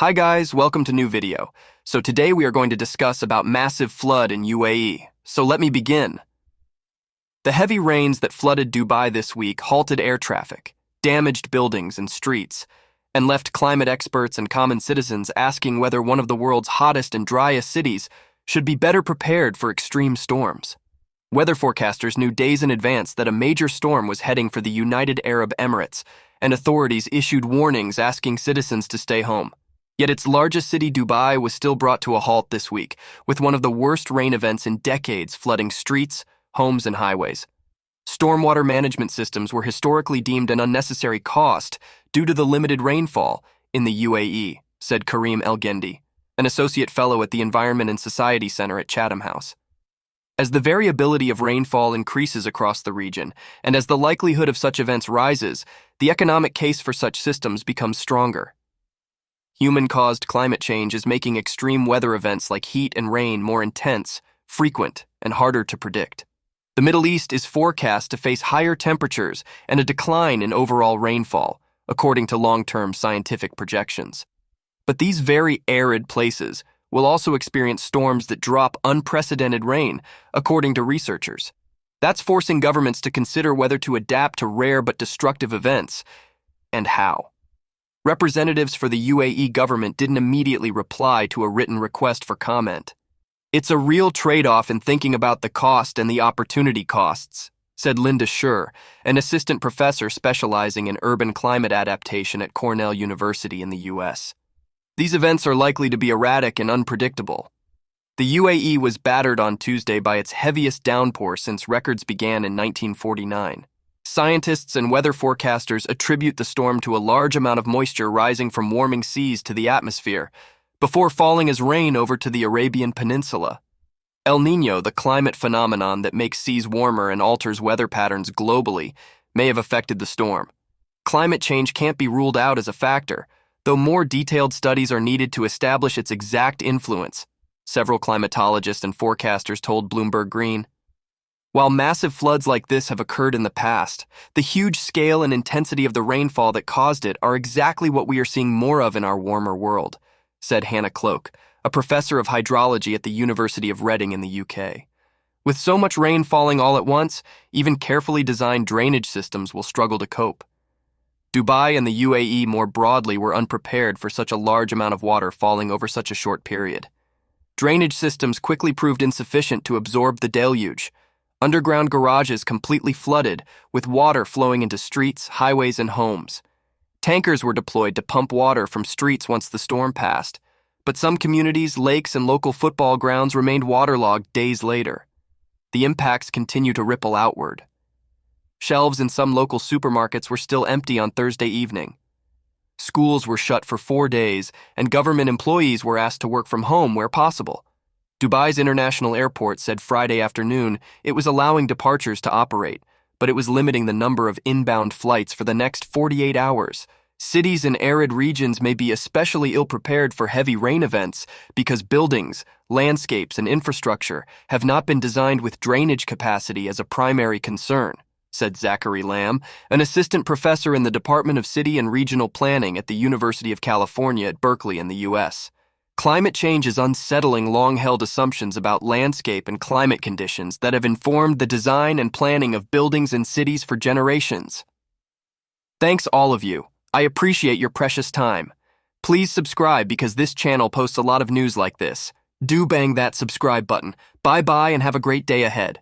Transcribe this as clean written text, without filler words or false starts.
Hi guys, welcome to new video. So today we are going to discuss about massive flood in UAE. So let me begin. The heavy rains that flooded Dubai this week halted air traffic, damaged buildings and streets, and left climate experts and common citizens asking whether one of the world's hottest and driest cities should be better prepared for extreme storms. Weather forecasters knew days in advance that a major storm was heading for the United Arab Emirates, and authorities issued warnings asking citizens to stay home. Yet its largest city, Dubai, was still brought to a halt this week, with one of the worst rain events in decades flooding streets, homes, and highways. Stormwater management systems were historically deemed an unnecessary cost due to the limited rainfall in the UAE, said Karim El-Gendi, an associate fellow at the Environment and Society Center at Chatham House. As the variability of rainfall increases across the region, and as the likelihood of such events rises, the economic case for such systems becomes stronger. Human-caused climate change is making extreme weather events like heat and rain more intense, frequent, and harder to predict. The Middle East is forecast to face higher temperatures and a decline in overall rainfall, according to long-term scientific projections. But these very arid places will also experience storms that drop unprecedented rain, according to researchers. That's forcing governments to consider whether to adapt to rare but destructive events, and how. Representatives for the UAE government didn't immediately reply to a written request for comment. It's a real trade-off in thinking about the cost and the opportunity costs, said Linda Schur, an assistant professor specializing in urban climate adaptation at Cornell University in the U.S. These events are likely to be erratic and unpredictable. The UAE was battered on Tuesday by its heaviest downpour since records began in 1949. Scientists and weather forecasters attribute the storm to a large amount of moisture rising from warming seas to the atmosphere, before falling as rain over to the Arabian Peninsula. El Niño, the climate phenomenon that makes seas warmer and alters weather patterns globally, may have affected the storm. Climate change can't be ruled out as a factor, though more detailed studies are needed to establish its exact influence, several climatologists and forecasters told Bloomberg Green. While massive floods like this have occurred in the past, the huge scale and intensity of the rainfall that caused it are exactly what we are seeing more of in our warmer world, said Hannah Cloak, a professor of hydrology at the University of Reading in the UK. With so much rain falling all at once, even carefully designed drainage systems will struggle to cope. Dubai and the UAE more broadly were unprepared for such a large amount of water falling over such a short period. Drainage systems quickly proved insufficient to absorb the deluge. Underground garages completely flooded, with water flowing into streets, highways, and homes. Tankers were deployed to pump water from streets once the storm passed, but some communities, lakes, and local football grounds remained waterlogged days later. The impacts continue to ripple outward. Shelves in some local supermarkets were still empty on Thursday evening. Schools were shut for 4 days, and government employees were asked to work from home where possible. Dubai's international airport said Friday afternoon it was allowing departures to operate, but it was limiting the number of inbound flights for the next 48 hours. Cities in arid regions may be especially ill-prepared for heavy rain events because buildings, landscapes, and infrastructure have not been designed with drainage capacity as a primary concern, said Zachary Lamb, an assistant professor in the Department of City and Regional Planning at the University of California at Berkeley in the U.S. Climate change is unsettling long-held assumptions about landscape and climate conditions that have informed the design and planning of buildings and cities for generations. Thanks all of you. I appreciate your precious time. Please subscribe because this channel posts a lot of news like this. Do bang that subscribe button. Bye-bye and have a great day ahead.